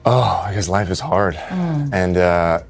Oh, because life is hard. And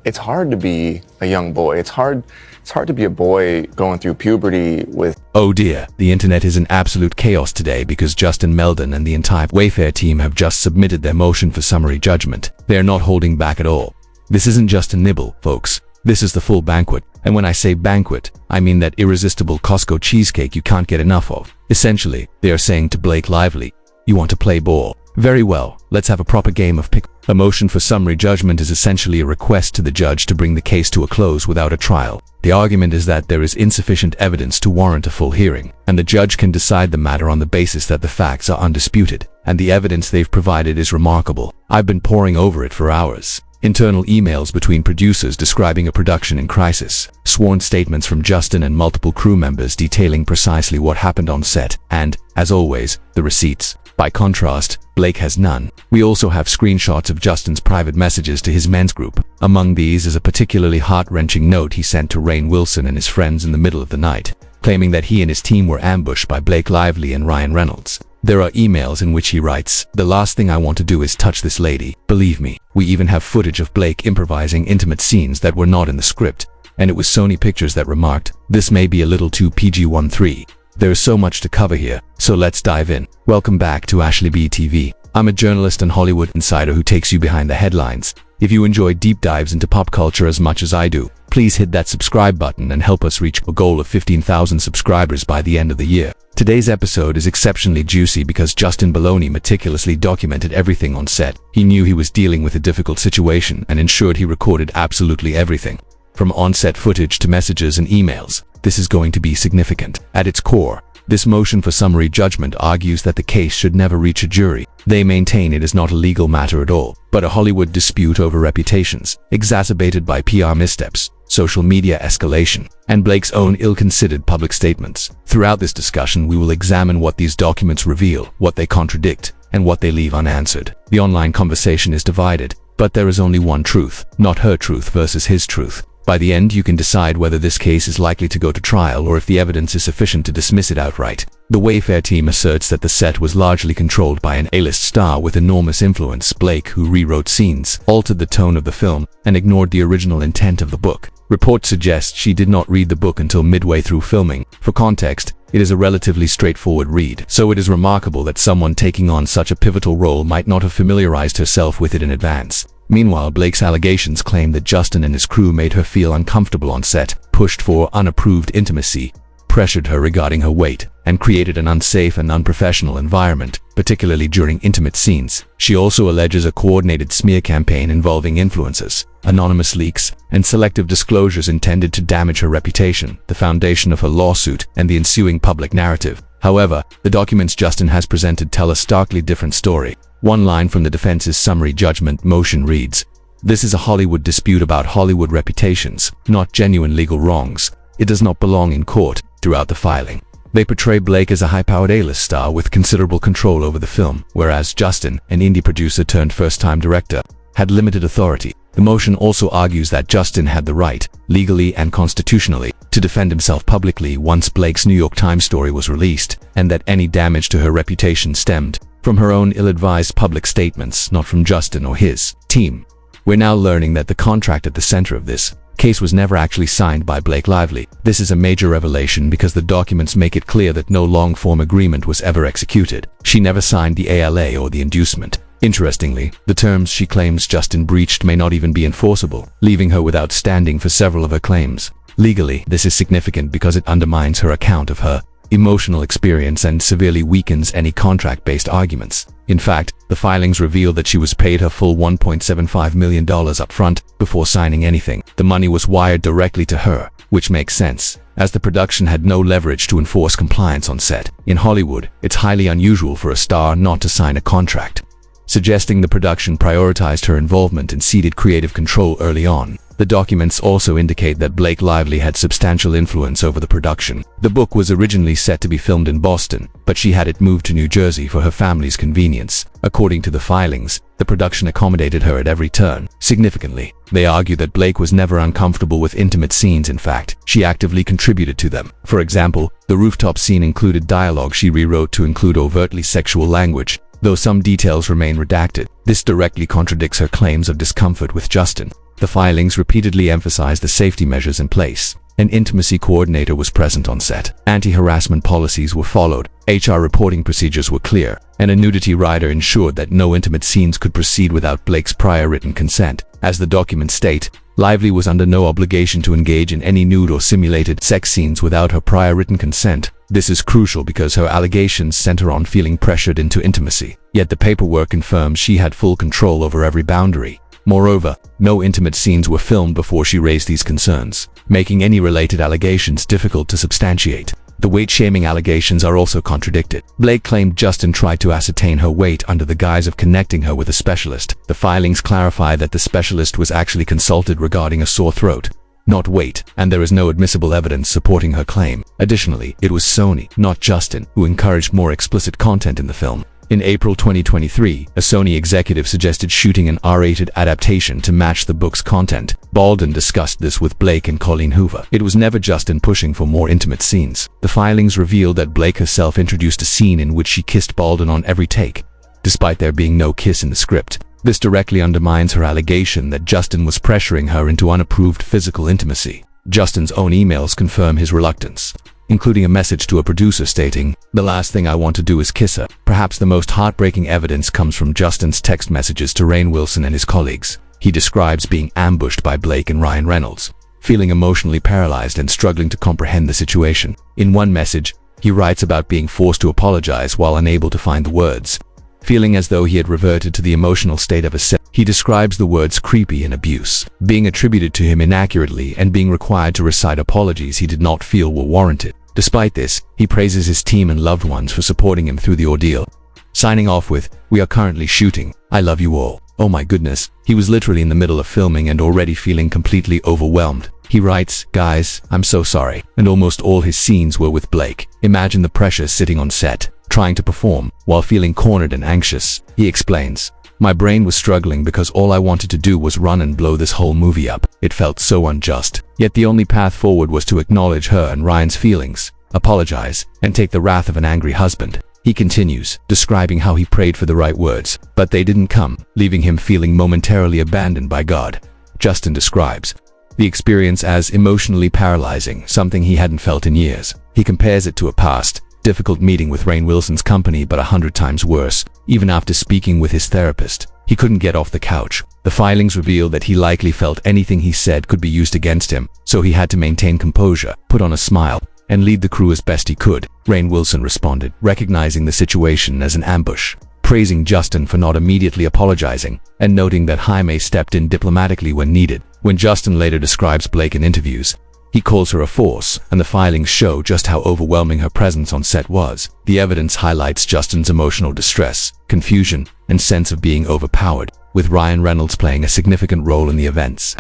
it's hard to be a young boy. It's hard to be a boy going through puberty with... Oh dear, the internet is in absolute chaos today because Justin Baldoni and the entire Wayfair team have just submitted their motion for summary judgment. They are not holding back at all. This isn't just a nibble, folks. This is the full banquet. And when I say banquet, I mean that irresistible Costco cheesecake you can't get enough of. Essentially, they are saying to Blake Lively, you want to play ball? Very well, let's have a proper game of pick. A motion for summary judgment is essentially a request to the judge to bring the case to a close without a trial. The argument is that there is insufficient evidence to warrant a full hearing, and the judge can decide the matter on the basis that the facts are undisputed, and the evidence they've provided is remarkable. I've been poring over it for hours. Internal emails between producers describing a production in crisis, sworn statements from Justin and multiple crew members detailing precisely what happened on set, and, as always, the receipts. By contrast, Blake has none. We also have screenshots of Justin's private messages to his men's group. Among these is a particularly heart-wrenching note he sent to Rainn Wilson and his friends in the middle of the night, claiming that he and his team were ambushed by Blake Lively and Ryan Reynolds. There are emails in which he writes, "The last thing I want to do is touch this lady. Believe me." We even have footage of Blake improvising intimate scenes that were not in the script, and it was Sony Pictures that remarked, "This may be a little too PG-13. There is so much to cover here, so let's dive in. Welcome back to Ashley B TV. I'm a journalist and Hollywood insider who takes you behind the headlines. If you enjoy deep dives into pop culture as much as I do, please hit that subscribe button and help us reach a goal of 15,000 subscribers by the end of the year. Today's episode is exceptionally juicy because Justin Baldoni meticulously documented everything on set. He knew he was dealing with a difficult situation and ensured he recorded absolutely everything. From on-set footage to messages and emails, this is going to be significant. At its core, this motion for summary judgment argues that the case should never reach a jury. They maintain it is not a legal matter at all, but a Hollywood dispute over reputations, exacerbated by PR missteps, social media escalation, and Blake's own ill-considered public statements. Throughout this discussion, we will examine what these documents reveal, what they contradict, and what they leave unanswered. The online conversation is divided, but there is only one truth, not her truth versus his truth. By the end, you can decide whether this case is likely to go to trial or if the evidence is sufficient to dismiss it outright. The Wayfair team asserts that the set was largely controlled by an A-list star with enormous influence, Blake, who rewrote scenes, altered the tone of the film, and ignored the original intent of the book. Reports suggest she did not read the book until midway through filming. For context, it is a relatively straightforward read, so it is remarkable that someone taking on such a pivotal role might not have familiarized herself with it in advance. Meanwhile, Blake's allegations claim that Justin and his crew made her feel uncomfortable on set, pushed for unapproved intimacy, pressured her regarding her weight, and created an unsafe and unprofessional environment, particularly during intimate scenes. She also alleges a coordinated smear campaign involving influencers, anonymous leaks, and selective disclosures intended to damage her reputation, the foundation of her lawsuit, and the ensuing public narrative. However, the documents Justin has presented tell a starkly different story. One line from the defense's summary judgment motion reads, "This is a Hollywood dispute about Hollywood reputations, not genuine legal wrongs. It does not belong in court." Throughout the filing, they portray Blake as a high-powered A-list star with considerable control over the film, whereas Justin, an indie producer turned first-time director, had limited authority. The motion also argues that Justin had the right, legally and constitutionally, to defend himself publicly once Blake's New York Times story was released, and that any damage to her reputation stemmed from her own ill-advised public statements, not from Justin or his team. We're now learning that the contract at the center of this case was never actually signed by Blake Lively. This is a major revelation because the documents make it clear that no long-form agreement was ever executed. She never signed the ALA or the inducement. Interestingly, the terms she claims Justin breached may not even be enforceable, leaving her without standing for several of her claims. Legally, this is significant because it undermines her account of her emotional experience and severely weakens any contract-based arguments. In fact, the filings reveal that she was paid her full $1.75 million upfront before signing anything. The money was wired directly to her, which makes sense, as the production had no leverage to enforce compliance on set. In Hollywood, it's highly unusual for a star not to sign a contract, suggesting the production prioritized her involvement and ceded creative control early on. The documents also indicate that Blake Lively had substantial influence over the production. The book was originally set to be filmed in Boston, but she had it moved to New Jersey for her family's convenience. According to the filings, the production accommodated her at every turn. Significantly, they argue that Blake was never uncomfortable with intimate scenes. In fact, she actively contributed to them. For example, the rooftop scene included dialogue she rewrote to include overtly sexual language, though some details remain redacted. This directly contradicts her claims of discomfort with Justin. The filings repeatedly emphasize the safety measures in place. An intimacy coordinator was present on set. Anti-harassment policies were followed. HR reporting procedures were clear, and a nudity rider ensured that no intimate scenes could proceed without Blake's prior written consent. As the documents state, Lively was under no obligation to engage in any nude or simulated sex scenes without her prior written consent. This is crucial because her allegations center on feeling pressured into intimacy. Yet the paperwork confirms she had full control over every boundary. Moreover, no intimate scenes were filmed before she raised these concerns, making any related allegations difficult to substantiate. The weight-shaming allegations are also contradicted. Blake claimed Justin tried to ascertain her weight under the guise of connecting her with a specialist. The filings clarify that the specialist was actually consulted regarding a sore throat, not weight, and there is no admissible evidence supporting her claim. Additionally, it was Sony, not Justin, who encouraged more explicit content in the film. In April 2023, a Sony executive suggested shooting an R-rated adaptation to match the book's content. Baldoni discussed this with Blake and Colleen Hoover. It was never Justin pushing for more intimate scenes. The filings revealed that Blake herself introduced a scene in which she kissed Baldoni on every take, despite there being no kiss in the script. This directly undermines her allegation that Justin was pressuring her into unapproved physical intimacy. Justin's own emails confirm his reluctance, including a message to a producer stating, "The last thing I want to do is kiss her." Perhaps the most heartbreaking evidence comes from Justin's text messages to Rainn Wilson and his colleagues. He describes being ambushed by Blake and Ryan Reynolds, feeling emotionally paralyzed and struggling to comprehend the situation. In one message, he writes about being forced to apologize while unable to find the words, feeling as though he had reverted to the emotional state of a set. He describes the words creepy and abuse being attributed to him inaccurately and being required to recite apologies he did not feel were warranted. Despite this, he praises his team and loved ones for supporting him through the ordeal, signing off with, "We are currently shooting. I love you all." Oh my goodness, he was literally in the middle of filming and already feeling completely overwhelmed. He writes, "Guys, I'm so sorry." And almost all his scenes were with Blake. Imagine the pressure sitting on set, trying to perform, while feeling cornered and anxious. He explains, "My brain was struggling because all I wanted to do was run and blow this whole movie up. It felt so unjust. Yet the only path forward was to acknowledge her and Ryan's feelings, apologize, and take the wrath of an angry husband." He continues, describing how he prayed for the right words, but they didn't come, leaving him feeling momentarily abandoned by God. Justin describes the experience as emotionally paralyzing, something he hadn't felt in years. He compares it to a past, difficult meeting with Rainn Wilson's company, but 100 times worse. Even after speaking with his therapist, he couldn't get off the couch. The filings reveal that he likely felt anything he said could be used against him, so he had to maintain composure, put on a smile, and lead the crew as best he could. Rainn Wilson responded, recognizing the situation as an ambush, praising Justin for not immediately apologizing, and noting that Jaime stepped in diplomatically when needed. When Justin later describes Blake in interviews, he calls her a force, and the filings show just how overwhelming her presence on set was. The evidence highlights Justin's emotional distress, confusion, and sense of being overpowered, with Ryan Reynolds playing a significant role in the events.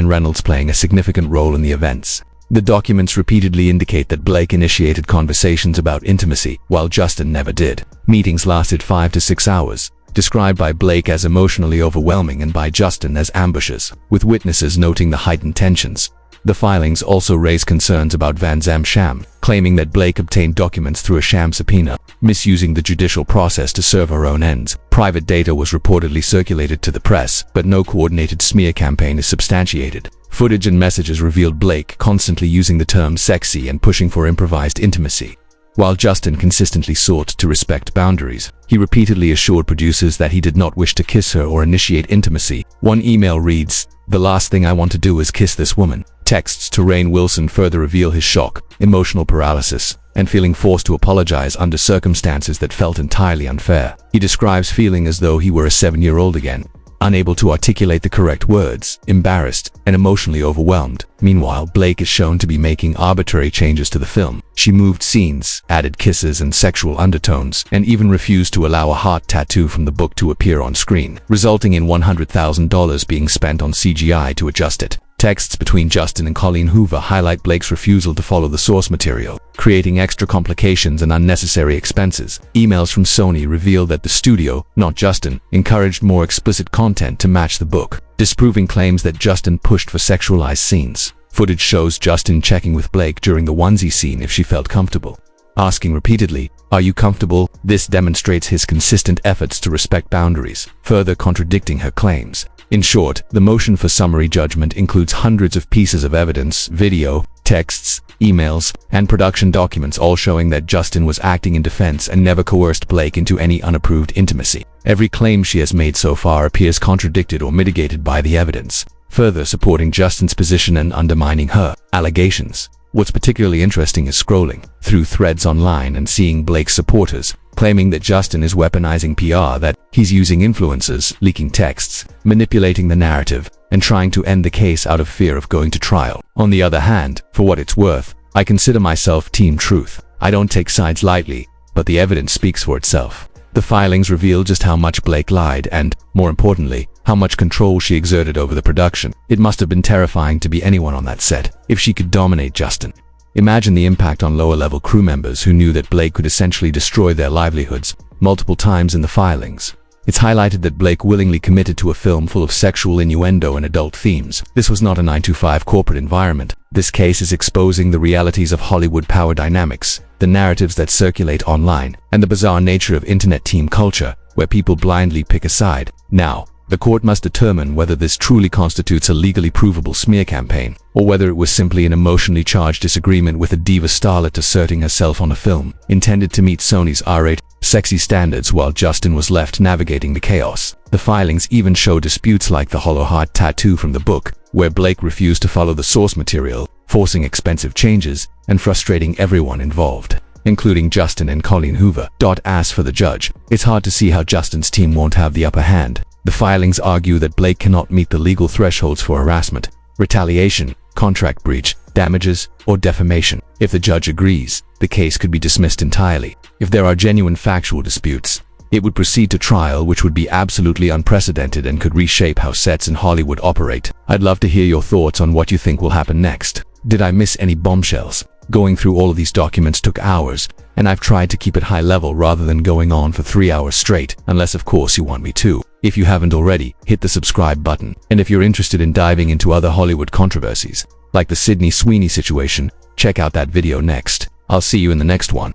The documents repeatedly indicate that Blake initiated conversations about intimacy, while Justin never did. Meetings lasted 5 to 6 hours, described by Blake as emotionally overwhelming and by Justin as ambushes, with witnesses noting the heightened tensions. The filings also raise concerns about Van Zam's sham, claiming that Blake obtained documents through a sham subpoena, misusing the judicial process to serve her own ends. Private data was reportedly circulated to the press, but no coordinated smear campaign is substantiated. Footage and messages revealed Blake constantly using the term sexy and pushing for improvised intimacy. While Justin consistently sought to respect boundaries, he repeatedly assured producers that he did not wish to kiss her or initiate intimacy. One email reads, "The last thing I want to do is kiss this woman." Texts to Rainn Wilson further reveal his shock, emotional paralysis, and feeling forced to apologize under circumstances that felt entirely unfair. He describes feeling as though he were a 7-year-old again, unable to articulate the correct words, embarrassed, and emotionally overwhelmed. Meanwhile, Blake is shown to be making arbitrary changes to the film. She moved scenes, added kisses and sexual undertones, and even refused to allow a heart tattoo from the book to appear on screen, resulting in $100,000 being spent on CGI to adjust it. Texts between Justin and Colleen Hoover highlight Blake's refusal to follow the source material, creating extra complications and unnecessary expenses. Emails from Sony reveal that the studio, not Justin, encouraged more explicit content to match the book, disproving claims that Justin pushed for sexualized scenes. Footage shows Justin checking with Blake during the onesie scene if she felt comfortable, asking repeatedly, Are you comfortable? This demonstrates his consistent efforts to respect boundaries, further contradicting her claims. In short, the motion for summary judgment includes hundreds of pieces of evidence, video, texts, emails, and production documents, all showing that Justin was acting in defense and never coerced Blake into any unapproved intimacy. Every claim she has made so far appears contradicted or mitigated by the evidence, further supporting Justin's position and undermining her allegations. What's particularly interesting is scrolling through threads online and seeing Blake's supporters claiming that Justin is weaponizing PR, that he's using influencers, leaking texts, manipulating the narrative, and trying to end the case out of fear of going to trial. On the other hand, for what it's worth, I consider myself Team Truth. I don't take sides lightly, but the evidence speaks for itself. The filings reveal just how much Blake lied and, more importantly, how much control she exerted over the production. It must have been terrifying to be anyone on that set, if she could dominate Justin. Imagine the impact on lower-level crew members who knew that Blake could essentially destroy their livelihoods multiple times in the filings. It's highlighted that Blake willingly committed to a film full of sexual innuendo and adult themes. This was not a 9-to-5 corporate environment. This case is exposing the realities of Hollywood power dynamics, the narratives that circulate online, and the bizarre nature of internet team culture, where people blindly pick a side. Now, the court must determine whether this truly constitutes a legally provable smear campaign, or whether it was simply an emotionally charged disagreement with a diva starlet asserting herself on a film intended to meet Sony's R-rated sexy standards while Justin was left navigating the chaos. The filings even show disputes like the hollow heart tattoo from the book, where Blake refused to follow the source material, forcing expensive changes and frustrating everyone involved, including Justin and Colleen Hoover. As for the judge, it's hard to see how Justin's team won't have the upper hand. The filings argue that Blake cannot meet the legal thresholds for harassment, retaliation, contract breach, damages, or defamation. If the judge agrees, the case could be dismissed entirely. If there are genuine factual disputes, it would proceed to trial, which would be absolutely unprecedented and could reshape how sets in Hollywood operate. I'd love to hear your thoughts on what you think will happen next. Did I miss any bombshells? Going through all of these documents took hours, and I've tried to keep it high level rather than going on for 3 hours straight, unless of course you want me to. If you haven't already, hit the subscribe button. And if you're interested in diving into other Hollywood controversies, like the Sydney Sweeney situation, check out that video next. I'll see you in the next one.